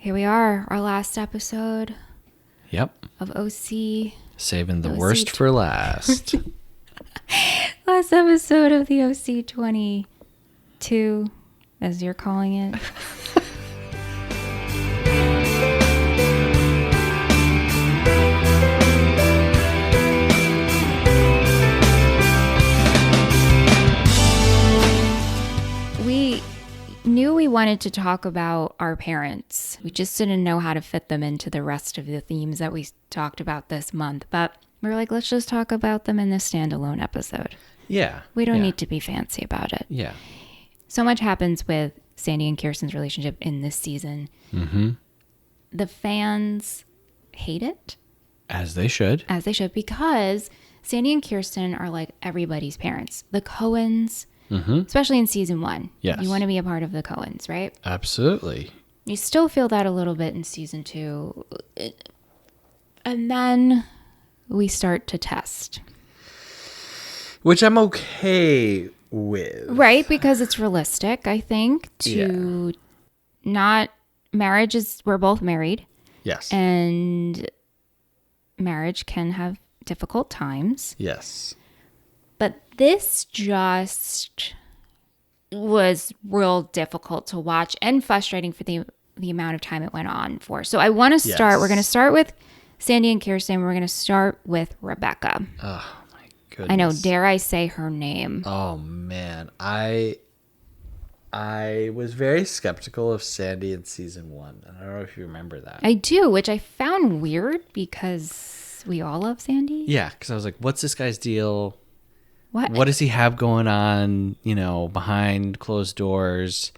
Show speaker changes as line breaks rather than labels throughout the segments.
Here we are, our last episode
Yep.
of OC.
Saving the
OC
worst for last.
Last episode of the OC 22, as you're calling it. We knew we wanted to talk about our parents. We just didn't know how to fit them into the rest of the themes that we talked about this month. But we were like, let's just talk about them in this standalone episode.
Yeah.
We don't need to be fancy about it.
Yeah.
So much happens with Sandy and Kirsten's relationship in this season.
Mm-hmm.
The fans hate it.
As they should.
As they should, because Sandy and Kirsten are like everybody's parents. The Cohens, especially in season 1.
Yes.
You want to be a part of the Cohens, right?
Absolutely.
You still feel that a little bit in season 2. And then we start to test.
Which I'm okay with.
Right, because it's realistic, I think, to not... Marriage is... We're both married.
Yes.
And marriage can have difficult times.
Yes.
But this just was real difficult to watch and frustrating for the amount of time it went on for. So I want to start.
Yes.
We're going to start with Sandy and Kirsten. We're going to start with Rebecca.
Oh, my goodness.
I know. Dare I say her name?
Oh, man. I was very skeptical of Sandy in season 1. I don't know if you remember that.
I do, which I found weird because we all love Sandy.
Yeah, because I was like, what's this guy's deal?
What
Does he have going on, behind closed doors?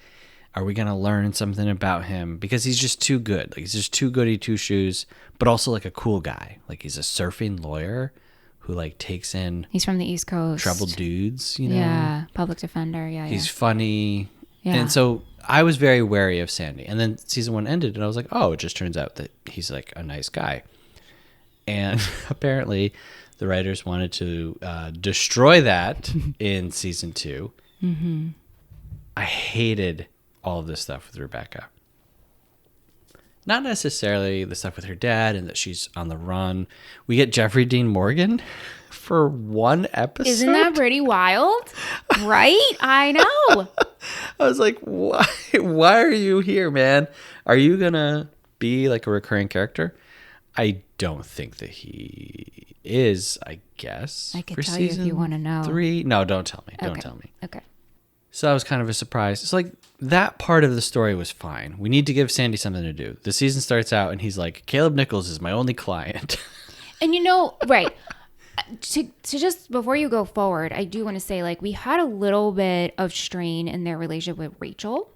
Are we going to learn something about him? Because he's just too good. Like, he's just too goody two shoes, but also like a cool guy. Like, he's a surfing lawyer who like takes in
He's from the East Coast.
troubled dudes, you know?
Yeah, public defender. Yeah,
He's funny.
Yeah.
And so I was very wary of Sandy. And then season 1 ended and I was like, oh, it just turns out that he's like a nice guy. And apparently the writers wanted to destroy that in season 2. Mm-hmm. I hated all of this stuff with Rebecca. Not necessarily the stuff with her dad and that she's on the run. We get Jeffrey Dean Morgan for 1 episode.
Isn't that pretty wild? Right? I know.
I was like, why? Why are you here, man? Are you going to be like a recurring character? I don't think that he is, I guess.
I could tell you if you want to know.
3? No, don't tell me.
Okay.
Don't tell me.
Okay.
So that was kind of a surprise. It's like that part of the story was fine. We need to give Sandy something to do. The season starts out and he's like, Caleb Nichols is my only client.
And right. To just before you go forward, I do want to say like we had a little bit of strain in their relationship with Rachel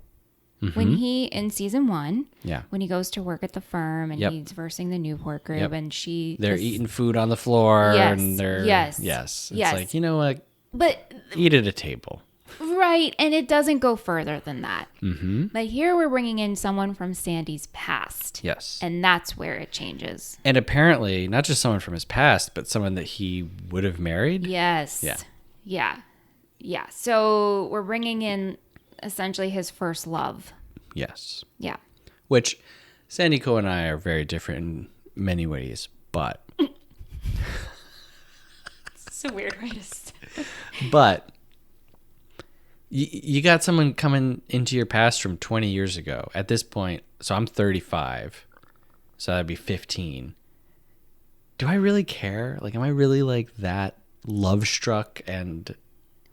when he in season 1.
Yeah.
When he goes to work at the firm and he's versing the Newport group and
They're eating food on the floor and they're
Yes.
It's like, you know what?
But
Eat at a table.
right, and it doesn't go further than that. Mm-hmm. But here we're bringing in someone from Sandy's past.
Yes.
And that's where it changes.
And apparently, not just someone from his past, but someone that he would have married.
Yes. Yeah. So we're bringing in essentially his first love.
Yes.
Yeah.
Which Sandy Coe and I are very different in many ways, but...
It's a weird way to say it.
But... You got someone coming into your past from 20 years ago. At this point, so I'm 35, so that'd be 15. Do I really care? Like, am I really like that love struck and...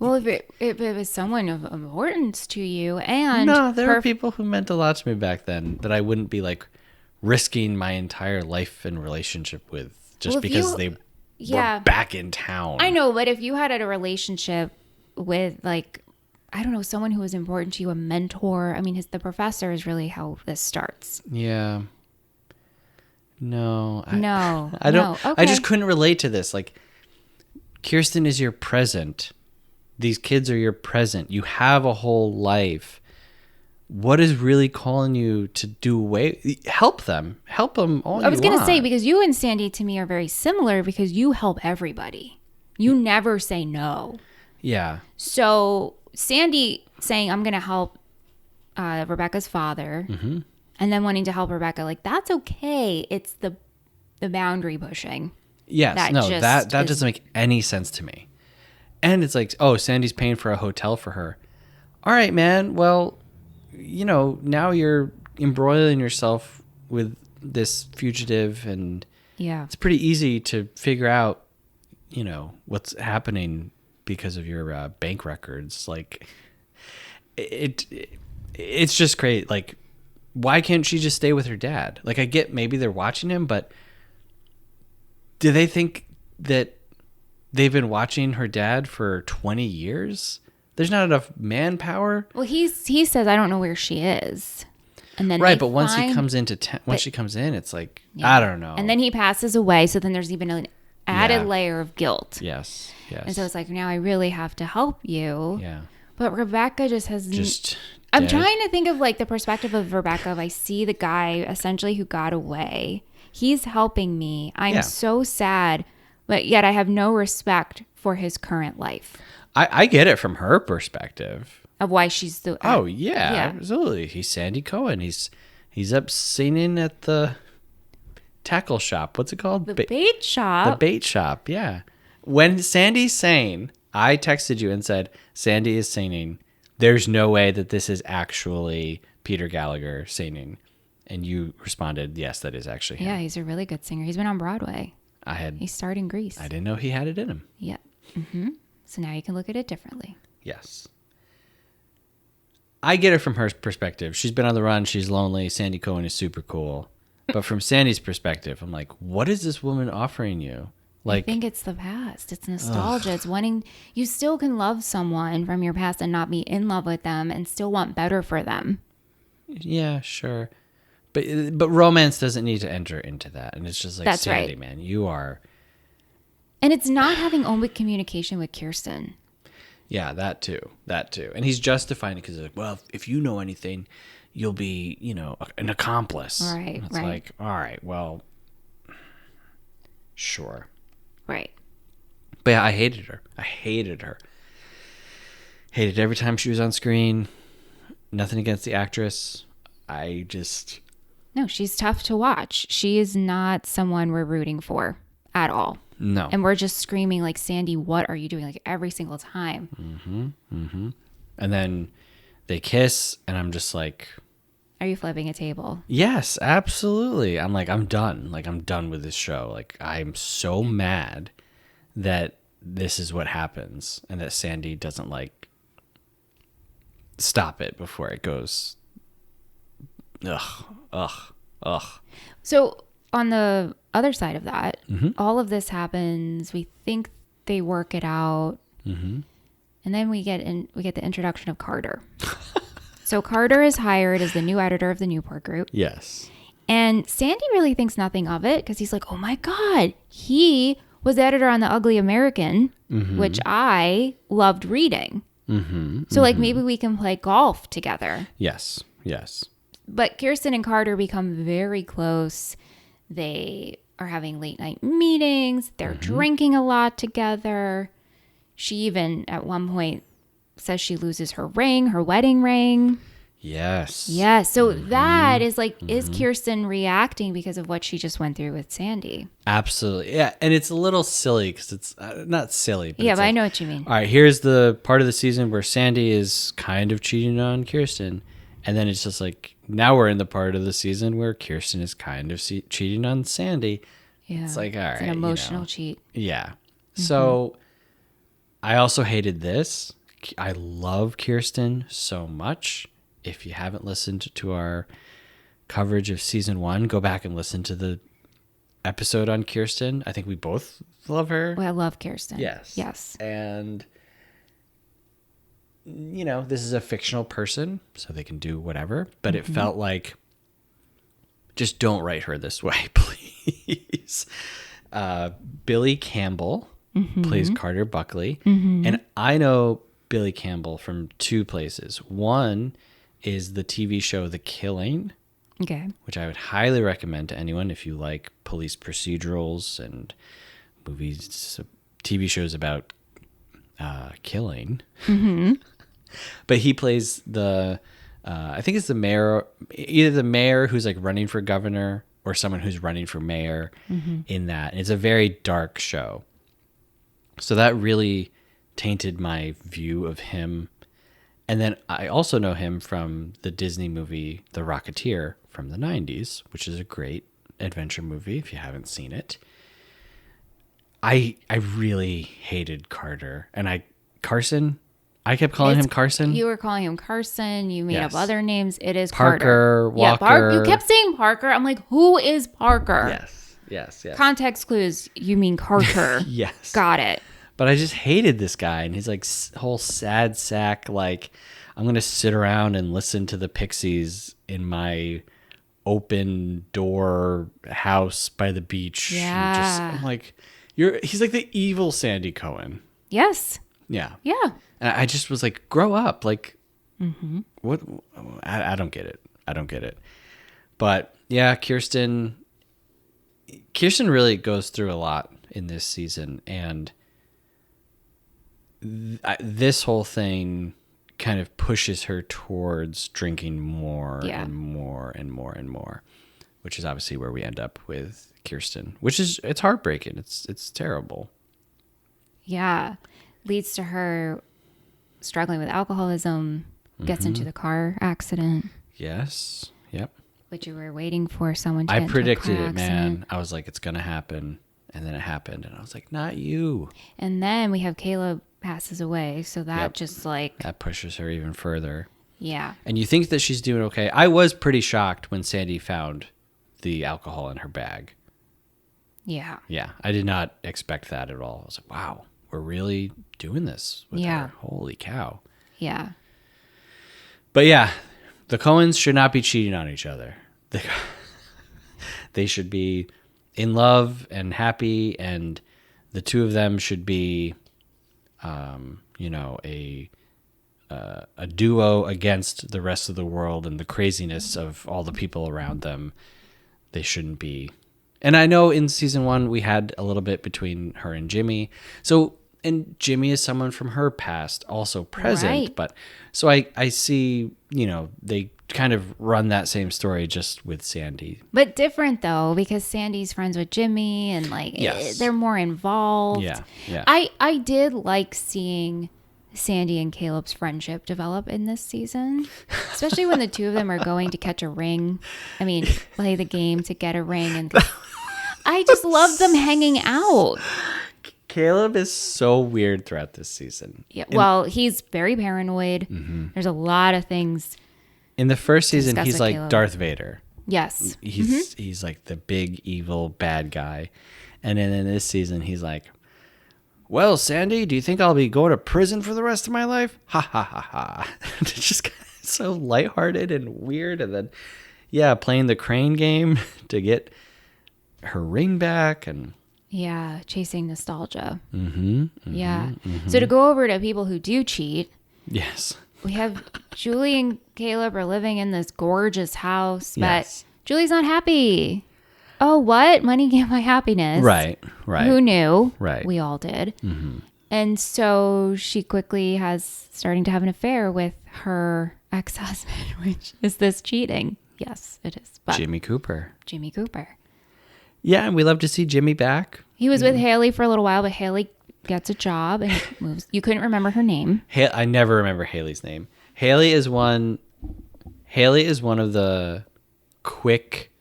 Well, if it was someone of importance to you and...
No, there were people who meant a lot to me back then that I wouldn't be like risking my entire life and relationship with just because they were back in town.
I know, but if you had a relationship with like... I don't know, someone who was important to you, a mentor. I mean, the professor is really how this starts.
Yeah. No.
I don't.
Okay. I just couldn't relate to this. Like, Kirsten is your present. These kids are your present. You have a whole life. What is really calling you to do away? Help them. Help them all
I was going to say, because you and Sandy to me are very similar because you help everybody. You never say no.
Yeah.
So... Sandy saying, I'm going to help Rebecca's father. Mm-hmm. and then wanting to help Rebecca. Like, that's okay. It's the boundary pushing.
Yes,
That
no,
just
that
is-
doesn't make any sense to me. And it's like, oh, Sandy's paying for a hotel for her. All right, man. Well, now you're embroiling yourself with this fugitive, and
Yeah.
it's pretty easy to figure out, what's happening because of your bank records. Like, it's just great. Like, why can't she just stay with her dad? Like, I get maybe they're watching him, but do they think that they've been watching her dad for 20 years? There's not enough manpower.
Well, he says, I don't know where she is. And then
Right,
they
but once
find-
he comes once she comes in, it's like,
Yeah.
I don't know.
And then he passes away. So then there's even an added
Yeah.
layer of guilt.
yes.
And so it's like, now I really have to help you.
Yeah.
But Rebecca just has... I'm
dead.
trying to think of like the perspective of Rebecca. If I see the guy essentially who got away, he's helping me. I'm
Yeah.
so sad, but yet I have no respect for his current life
I get it from her perspective.
of why she's the...
Oh yeah, absolutely. He's Sandy Cohen. He's up singing at the tackle shop. What's it called?
The bait shop.
The bait shop. Yeah. When Sandy's singing, I texted you and said, Sandy is singing. There's no way that this is actually Peter Gallagher singing. And you responded, yes, that is actually him.
Yeah, he's a really good singer. He's been on Broadway. He starred in Grease.
I didn't know he had it in him.
Yeah. Mm-hmm. So now you can look at it differently.
Yes. I get it from her perspective. She's been on the run. She's lonely. Sandy Cohen is super cool. But from Sandy's perspective, I'm like, what is this woman offering you?
I think it's the past. It's nostalgia. It's wanting... You still can love someone from your past and not be in love with them and still want better for them.
Yeah, sure. But romance doesn't need to enter into that. And it's just like,
That's
Sandy,
right.
man, you are...
And it's not having open communication with Kirsten.
Yeah, that too. And he's justifying it because he's like, well, if you know anything, you'll be, an accomplice.
Right,
And it's
right.
like, all right, well, sure.
Right.
But yeah, I hated her. Hated every time she was on screen. Nothing against the actress. I just...
No, she's tough to watch. She is not someone we're rooting for at all.
No.
And we're just screaming like, Sandy, what are you doing? Like every single time.
And then they kiss, and I'm just like...
Are you flipping a table?
Yes, absolutely. I'm like, I'm done. Like, I'm done with this show. Like, I'm so mad that this is what happens and that Sandy doesn't, like, stop it before it goes. Ugh.
So on the other side of that,
Mm-hmm.
all of this happens. We think they work it out.
Mm-hmm.
And then we get the introduction of Carter. So Carter is hired as the new editor of the Newport Group.
Yes.
And Sandy really thinks nothing of it because he's like, oh my God, he was the editor on The Ugly American, which I loved reading. So like maybe we can play golf together.
Yes.
But Kirsten and Carter become very close. They are having late night meetings. They're drinking a lot together. She even at one point says she loses her ring, her wedding ring.
Yes.
Yeah. So that is like, is Kirsten reacting because of what she just went through with Sandy?
Absolutely. Yeah. And it's a little silly because it's not silly. But
Yeah,
it's
but I
like,
know what you mean.
all right, here's the part of the season where Sandy is kind of cheating on Kirsten. And then it's just like, now we're in the part of the season where Kirsten is kind of cheating on Sandy.
Yeah.
It's like, all right.
It's an emotional cheat.
Yeah. So I also hated this. I love Kirsten so much. If you haven't listened to our coverage of season 1, go back and listen to the episode on Kirsten. I think we both love her.
Well, I love Kirsten.
Yes. And, this is a fictional person, so they can do whatever. But it felt like, just don't write her this way, please. Billy Campbell plays Carter Buckley. And I know Billy Campbell from 2 places. One is the TV show The Killing,
Okay.
which I would highly recommend to anyone if you like police procedurals and movies, TV shows about killing. But he plays the I think it's the mayor, either the mayor who's like running for governor or someone who's running for mayor in that. And it's a very dark show. So that really tainted my view of him. And then I also know him from the Disney movie The Rocketeer from the 90s, which is a great adventure movie if you haven't seen it. I really hated Carter. And Carson, I kept calling him Carson.
You were calling him Carson. You made
Yes.
up other names. It is
Parker,
Carter.
Walker.
You kept saying Parker. I'm like, who is Parker?
Yes.
Context clues. You mean Carter.
Yes.
Got it.
But I just hated this guy, and he's like whole sad sack. Like, I'm gonna sit around and listen to the Pixies in my open door house by the beach.
Yeah.
I'm like, he's like the evil Sandy Cohen.
Yes.
Yeah.
Yeah.
And I just was like, grow up. Like, what? I don't get it. I don't get it. But yeah, Kirsten really goes through a lot in this season, and this whole thing kind of pushes her towards drinking more and more and more and more, which is obviously where we end up with Kirsten, it's heartbreaking. It's terrible.
Yeah. Leads to her struggling with alcoholism, gets into the car accident.
Yes. Yep.
Which you were waiting for someone to
I
get
predicted
into a car
it,
accident.
man. I was like, it's going to happen. And then it happened. And I was like, not you.
And then we have Caleb passes away. So that just like...
That pushes her even further.
Yeah.
And you think that she's doing okay. I was pretty shocked when Sandy found the alcohol in her bag.
Yeah.
Yeah. I did not expect that at all. I was like, wow, we're really doing this with her. Holy cow.
Yeah.
But yeah, the Coens should not be cheating on each other. They should be in love and happy, and the two of them should be, a duo against the rest of the world and the craziness of all the people around them. They shouldn't be. And I know in season 1 we had a little bit between her and Jimmy. And Jimmy is someone from her past also present.
Right.
But so I see, they kind of run that same story just with Sandy.
But different though, because Sandy's friends with Jimmy and they're more involved.
Yeah.
I did like seeing Sandy and Caleb's friendship develop in this season, especially when the two of them are going to catch a ring. I mean, play the game to get a ring. And I just love them hanging out.
Caleb is so weird throughout this season.
Yeah, well, he's very paranoid. Mm-hmm. There's a lot of things.
In the first season, he's like
Caleb.
Darth Vader.
Yes.
He's like the big evil bad guy. And then in this season, he's like, well, Sandy, do you think I'll be going to prison for the rest of my life? Ha ha ha ha. It's just kind of so lighthearted and weird. And then, playing the crane game to get her ring back. And
yeah, chasing nostalgia.
Mm-hmm.
So to go over to people who do cheat.
Yes.
We have Julie and Caleb are living in this gorgeous house, but Julie's not happy. Oh, what? Money can't buy happiness.
Right.
Who knew?
Right.
We all did.
Mm-hmm.
And so she quickly starting to have an affair with her ex-husband, which is this cheating? Yes, it is. But
Jimmy Cooper. Yeah, and we love to see Jimmy back.
He was with Haley for a little while, but Haley gets a job and moves. You couldn't remember her name.
I never remember Haley's name. Haley is one of the quick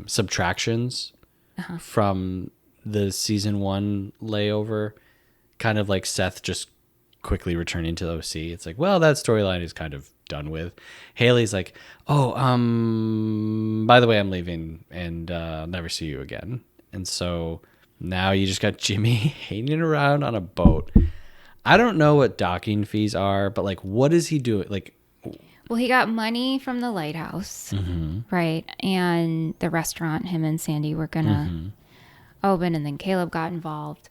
subtractions from the season 1 layover. Kind of like Seth just quickly returning to OC. It's like, well, that storyline is kind of done with. Haley's like, oh, by the way, I'm leaving and I'll never see you again. And so now you just got Jimmy hanging around on a boat. I don't know what docking fees are, but like, what is he doing? Like,
well, he got money from the lighthouse, right? And the restaurant him and Sandy were gonna open, and then Caleb got involved.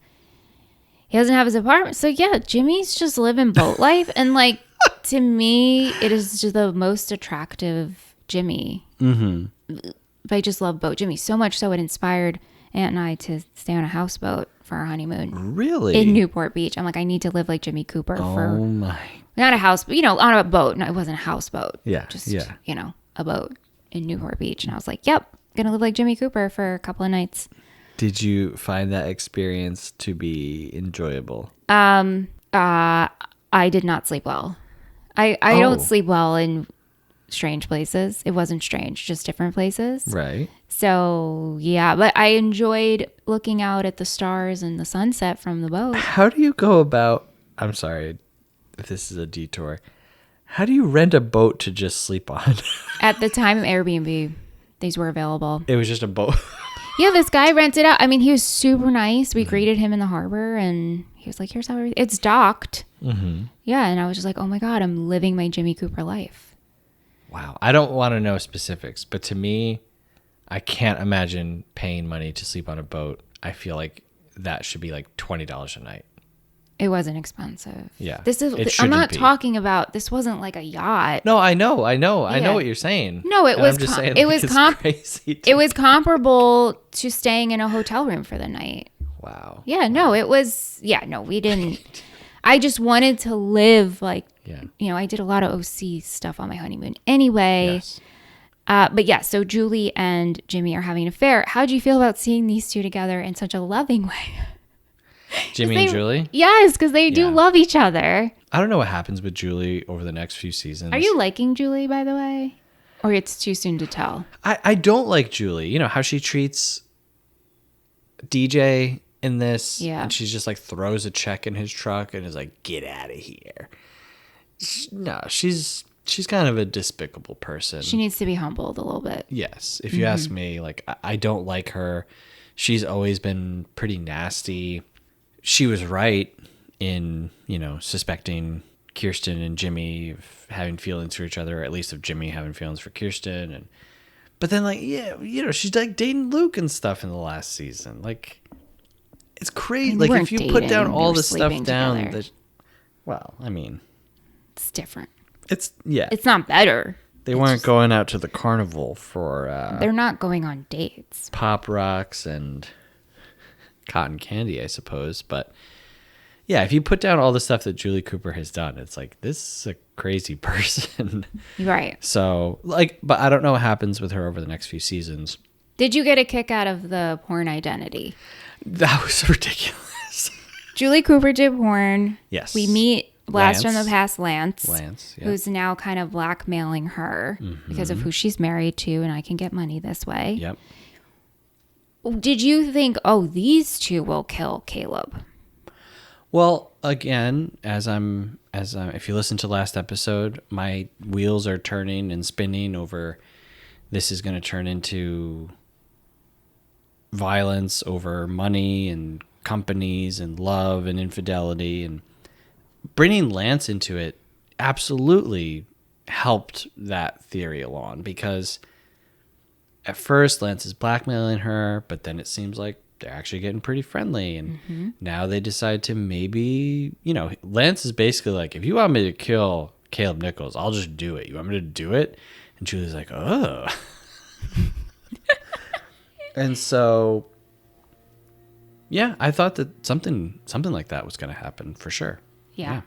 He doesn't have his apartment, so yeah, Jimmy's just living boat life, and like to me, it is just the most attractive Jimmy. I just love boat Jimmy so much so it inspired Aunt and I to stay on a houseboat for our honeymoon
Really?
in Newport Beach. I'm like, I need to live like Jimmy Cooper for
Oh my.
not a house, but on a boat. No, it wasn't a houseboat.
Yeah.
Just,
yeah.
a boat in Newport Beach. And I was like, yep, gonna live like Jimmy Cooper for a couple of nights.
Did you find that experience to be enjoyable?
I did not sleep well. I don't sleep well in strange places. It wasn't strange, just different places.
Right.
So, yeah, but I enjoyed looking out at the stars and the sunset from the boat.
How do you go about, I'm sorry if this is a detour, how do you rent a boat to just sleep on?
At the time, Airbnb, these were available.
It was just a boat.
Yeah, this guy rented out. I mean, he was super nice. We greeted him in the harbor and he was like, here's how it's docked. Mm-hmm. Yeah, and I was just like, oh my God, I'm living my Jimmy Cooper life.
Wow. I don't want to know specifics, but to me, I can't imagine paying money to sleep on a boat. I feel like that should be like $20 a night.
It wasn't expensive.
Yeah.
I'm not talking about, this wasn't like a yacht.
No, I know. I know what you're saying.
No, it was,
I'm just saying,
it
like,
was,
it's crazy.
it was comparable to staying in a hotel room for the night.
Wow.
Yeah, no, it was, we didn't, I just wanted to live like, I did a lot of OC stuff on my honeymoon anyway.
Yes.
But yeah, so Julie and Jimmy are having an affair. How'd you feel about seeing these two together in such a loving way?
Jimmy and Julie?
Yes, because they do love each other.
I don't know what happens with Julie over the next few seasons.
Are you liking Julie, by the way? Or it's too soon to tell?
I don't like Julie. You know, how she treats DJ in this.
Yeah.
And she's just like throws a check in his truck and is like, get out of here. No, she's kind of a despicable person.
She needs to be humbled a little bit.
Yes. If you ask me, like, I don't like her. She's always been pretty nasty. She was right in, suspecting Kirsten and Jimmy of having feelings for each other, or at least of Jimmy having feelings for Kirsten. But then, like, she's like dating Luke and stuff in the last season. Like, it's crazy.
I mean,
like, if you put down all the stuff down,
together. It's different.
It's
not better.
They weren't going out to the carnival for
they're not going on dates.
Pop Rocks and cotton candy, I suppose. But yeah, if you put down all the stuff that Julie Cooper has done, it's like, this is a crazy person.
Right.
So, like, but I don't know what happens with her over the next few seasons.
Did you get a kick out of the porn identity?
That was ridiculous.
Julie Cooper did porn.
Yes.
We meet Blast from the Past Lance,
yeah.
who's now kind of blackmailing her because of who she's married to, and I can get money this way.
Yep.
Did you think, these two will kill Caleb?
Well, again, if you listen to last episode, my wheels are turning and spinning over. This is going to turn into violence over money and companies and love and infidelity, and bringing Lance into it absolutely helped that theory along, because at first Lance is blackmailing her, but then it seems like they're actually getting pretty friendly, and now they decide to maybe, Lance is basically like, if you want me to kill Caleb Nichols, I'll just do it. You want me to do it? And Julie's like, oh. And so, yeah, I thought that something like that was going to happen for sure.
Yeah.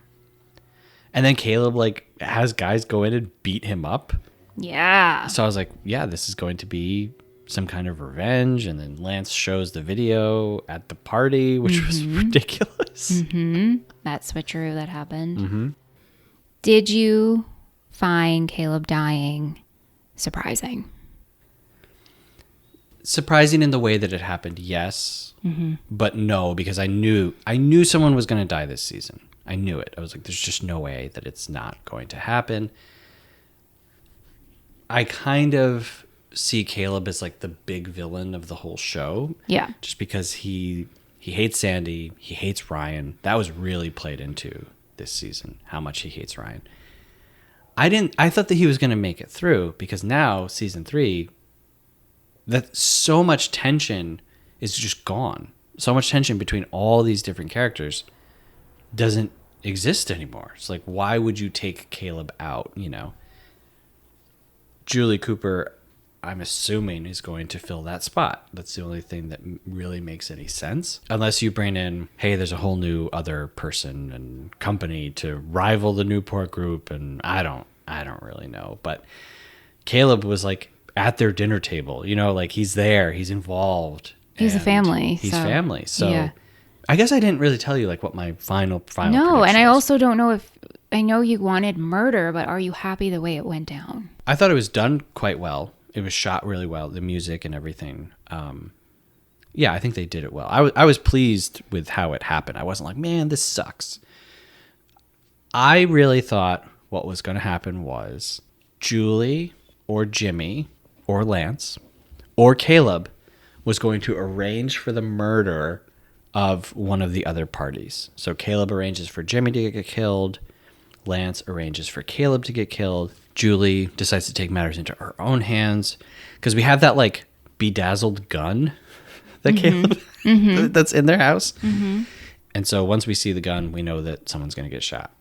And then Caleb, like, has guys go in and beat him up.
Yeah.
So I was like, yeah, this is going to be some kind of revenge. And then Lance shows the video at the party, which was ridiculous.
That switcheroo that happened. Did you find Caleb dying surprising?
Surprising in the way that it happened, yes. But no, because I knew someone was going to die this season. I knew it. I was like, there's just no way that it's not going to happen. I kind of see Caleb as like the big villain of the whole show. Yeah. Just because he hates Sandy, he hates Ryan. That was really played into this season, how much he hates Ryan. I thought that he was going to make it through, because now season 3, that so much tension is just gone. So much tension between all these different characters doesn't exist anymore. It's like, why would you take Caleb out, Julie Cooper, I'm assuming is going to fill that spot. That's the only thing that really makes any sense. Unless you bring in, hey, there's a whole new other person and company to rival the Newport group, and I don't really know. But Caleb was like at their dinner table, you know, like he's there, he's involved.
He's a family.
He's family. So I guess I didn't really tell you like what my final
No,
prediction
and I
was.
also don't know if I know you wanted murder, but are you happy the way it went down?
I thought it was done quite well. It was shot really well, the music and everything. Yeah, I think they did it well. I was pleased with how it happened. I wasn't like, man, this sucks. I really thought what was going to happen was Julie or Jimmy or Lance or Caleb was going to arrange for the murder of one of the other parties. So Caleb arranges for Jimmy to get killed. Lance arranges for Caleb to get killed. Julie decides to take matters into her own hands because we have that like bedazzled gun that Caleb that's in their house. And so once we see the gun, we know that someone's going to get shot,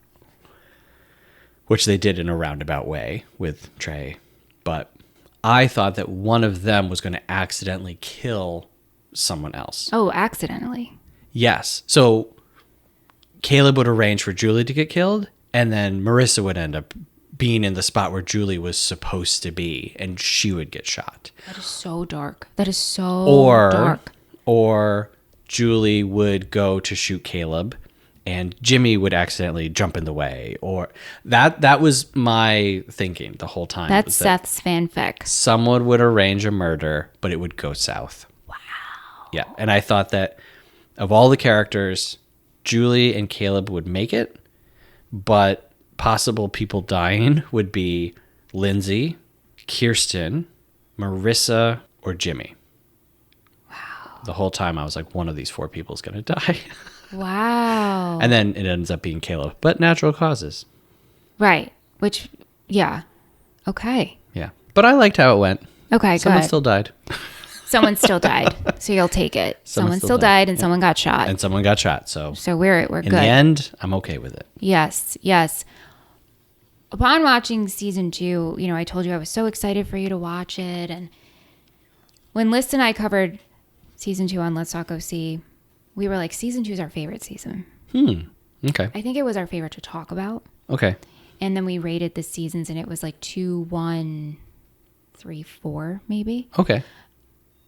which they did in a roundabout way with Trey. But I thought that one of them was going to accidentally kill someone else.
Oh, accidentally.
Yes. So Caleb would arrange for Julie to get killed, and then Marissa would end up being in the spot where Julie was supposed to be, and she would get shot.
That is so dark. That is so dark.
Or Julie would go to shoot Caleb, and Jimmy would accidentally jump in the way. Or that was my thinking the whole time.
That's Seth's fanfic.
Someone would arrange a murder, but it would go south.
Wow.
Yeah, and I thought that of all the characters, Julie and Caleb would make it, but possible people dying would be Lindsay, Kirsten, Marissa, or Jimmy.
Wow.
The whole time I was like, one of these four people is going to die.
Wow.
And then it ends up being Caleb, but natural causes.
Right. Which, yeah. Okay.
Yeah. But I liked how it went.
Okay,
Someone
good.
still died.
Someone still died. So you'll take it. Someone still died and someone got shot.
And someone got shot. So
we're
in
good.
the end, I'm okay with it.
Yes. Yes. Upon watching season 2, you know, I told you I was so excited for you to watch it. And when Liz and I covered season 2 on Let's Talk OC, we were like, season 2 is our favorite season.
Okay.
I think it was our favorite to talk about.
Okay.
And then we rated the seasons and it was like 2, 1, 3, 4 maybe.
Okay.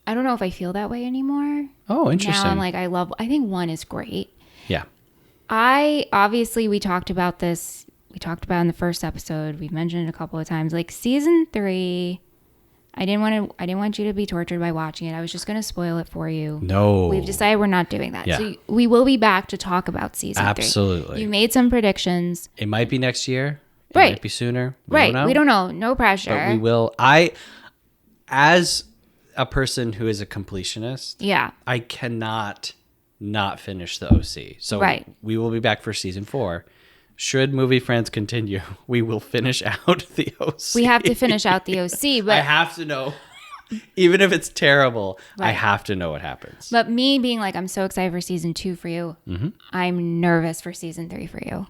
I don't know if I feel that way anymore.
Oh, interesting.
Now I'm like, I think 1 is great.
Yeah.
We talked about this. We talked about in the first episode. We've mentioned it a couple of times. Like season 3, I didn't want you to be tortured by watching it. I was just going to spoil it for you.
No.
We've decided we're not doing that.
Yeah.
So we will be back to talk about season 3.
Absolutely.
You made some predictions.
It might be next year. It
Right.
might be sooner.
We don't know. No pressure.
But we will. As a person who is a completionist,
Yeah.
I cannot not finish the OC. So
Right.
we will be back for season 4. Should Movie Friends continue, we will finish out the OC.
We have to finish out the OC, but
I have to know. Even if it's terrible, I
Right.
have to know what happens.
But me being like, I'm so excited for season 2 for you. I'm nervous for season 3 for you.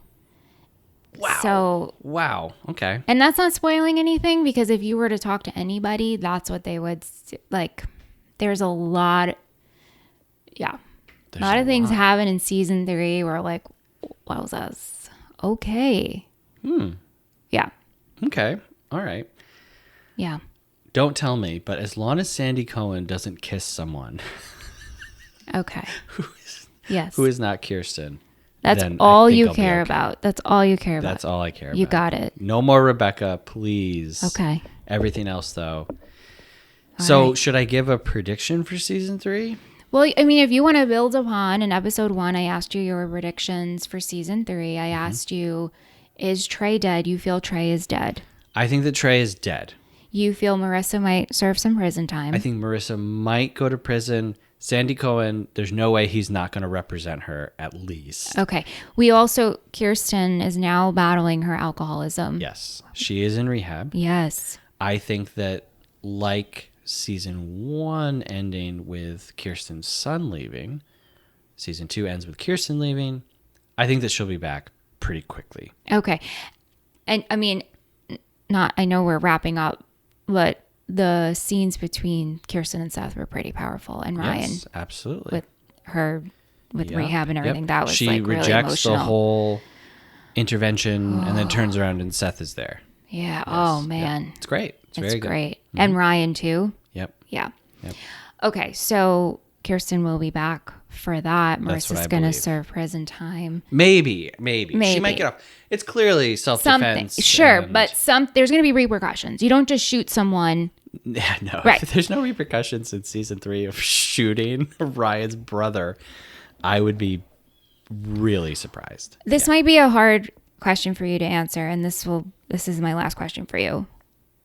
Wow.
So,
Wow. Okay.
and that's not spoiling anything because if you were to talk to anybody, that's what they would like. There's a lot. Yeah.
There's
a lot of things
lot.
happen in season 3 where like, wowzers. Okay. Yeah.
Okay. All right.
Yeah.
Don't tell me, but as long as Sandy Cohen doesn't kiss someone
Okay. Yes.
who is not Kirsten,
That's
then
all
I think
you
I'll be
care
okay.
about. That's all you care about.
That's all I care about.
You got it.
No more Rebecca, please.
Okay.
Everything else, though. So,
right.
should I give a prediction for season 3?
Well, I mean, if you want to build upon in episode 1, I asked you your predictions for season 3. I asked you, is Trey dead? You feel Trey is dead.
I think that Trey is dead.
You feel Marissa might serve some prison time.
I think Marissa might go to prison. Sandy Cohen, there's no way he's not going to represent her, at least.
Okay. We also, Kirsten is now battling her alcoholism.
Yes. She is in rehab.
Yes.
I think that, like season 1 ending with Kirsten's son leaving, season 2 ends with Kirsten leaving, I think that she'll be back pretty quickly.
Okay. And I mean, I know we're wrapping up, but the scenes between Kirsten and Seth were pretty powerful, and Ryan
Yes, absolutely.
with her with
Yep,
rehab and
yep.
everything. That was
she
like really
rejects
emotional.
the whole intervention and then turns around and Seth is there.
Yeah.
Yes,
Oh
yep.
man,
It's great. It's very good.
great. And Ryan too.
Yep.
Yeah.
Yep.
Okay, so Kirsten will be back for that.
That's what I
Marissa's going to
believe.
serve prison time.
Maybe. She
Maybe.
might get off. It's clearly self-defense.
Sure,
and-
but there's going to be repercussions. You don't just shoot someone.
Yeah, no.
Right.
If there's no repercussions in season 3 of shooting Ryan's brother, I would be really surprised.
This might be a hard question for you to answer, and this is my last question for you.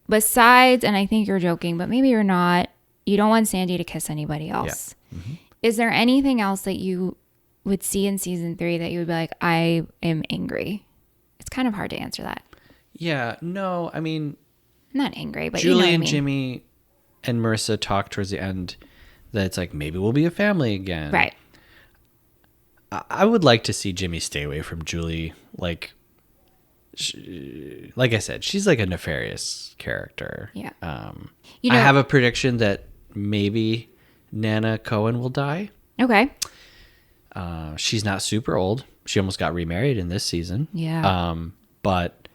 Besides, and I think you're joking, but maybe you're not, you don't want Sandy to kiss anybody else.
Yeah. Mm-hmm.
Is there anything else that you would see in season 3 that you would be like, I am angry? It's kind of hard to answer that.
Yeah, no, I mean,
Not angry, but
Julie
you know what I
and
mean.
Jimmy and Marissa talk towards the end that it's like, maybe we'll be a family again.
Right.
I would like to see Jimmy stay away from Julie. Like I said, she's like a nefarious character.
Yeah.
I have a prediction that maybe Nana Cohen will die.
Okay.
She's not super old. She almost got remarried in this season.
Yeah.
But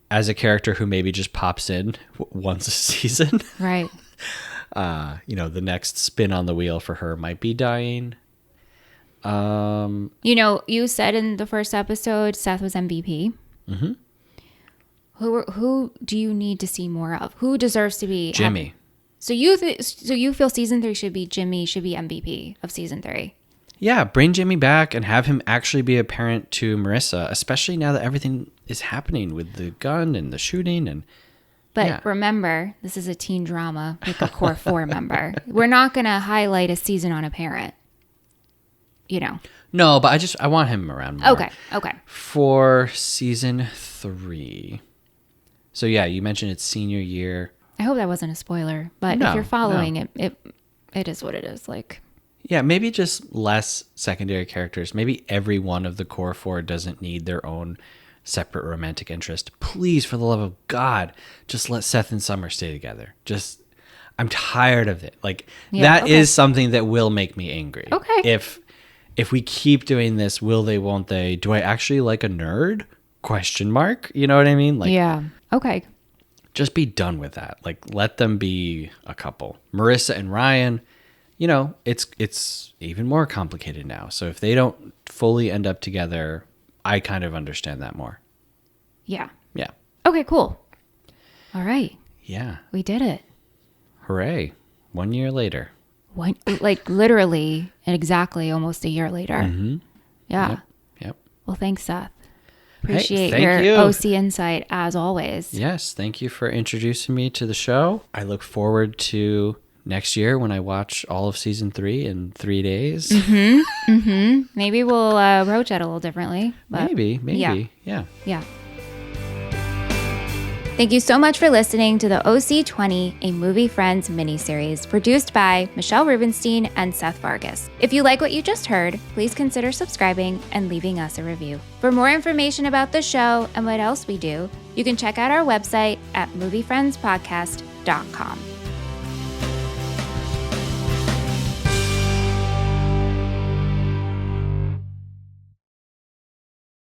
as a character who maybe just pops in once a season,
Right.
the next spin on the wheel for her might be dying.
You said in the first episode Seth was MVP.
Mm-hmm.
Who do you need to see more of? Who deserves to be
Jimmy.
So you feel season 3 should be MVP of season 3?
Yeah, bring Jimmy back and have him actually be a parent to Marissa, especially now that everything is happening with the gun and the shooting
But
yeah.
remember, this is a teen drama with a core 4 member. We're not going to highlight a season on a parent.
No, but I want him around more.
Okay.
For season 3. So yeah, you mentioned it's senior year.
I hope that wasn't a spoiler, but
No,
if you're following it is what it is. Like,
Yeah, maybe just less secondary characters. Maybe every one of the core 4 doesn't need their own separate romantic interest. Please, for the love of God, just let Seth and Summer stay together. I'm tired of it. Like, that is something that will make me angry.
Okay.
If we keep doing this, will they, won't they? Do I actually like a nerd? Question mark. You know what I mean? Like,
yeah. Okay.
just be done with that. Like, let them be a couple. Marissa and Ryan, it's even more complicated now. So if they don't fully end up together, I kind of understand that more.
Yeah.
Yeah.
Okay, cool. All right.
Yeah.
We did it.
Hooray. 1 year later.
Literally and exactly almost a year later.
Mm-hmm.
Yeah.
Yep.
Well, thanks, Seth. Appreciate
thank
your
you.
OC insight as always.
Yes. Thank you for introducing me to the show. I look forward to next year when I watch all of season 3 in 3 days.
Maybe we'll approach it a little differently. But
Maybe. Yeah.
Yeah. Thank you so much for listening to the OC20, a Movie Friends miniseries produced by Michelle Rubenstein and Seth Vargas. If you like what you just heard, please consider subscribing and leaving us a review. For more information about the show and what else we do, you can check out our website at moviefriendspodcast.com.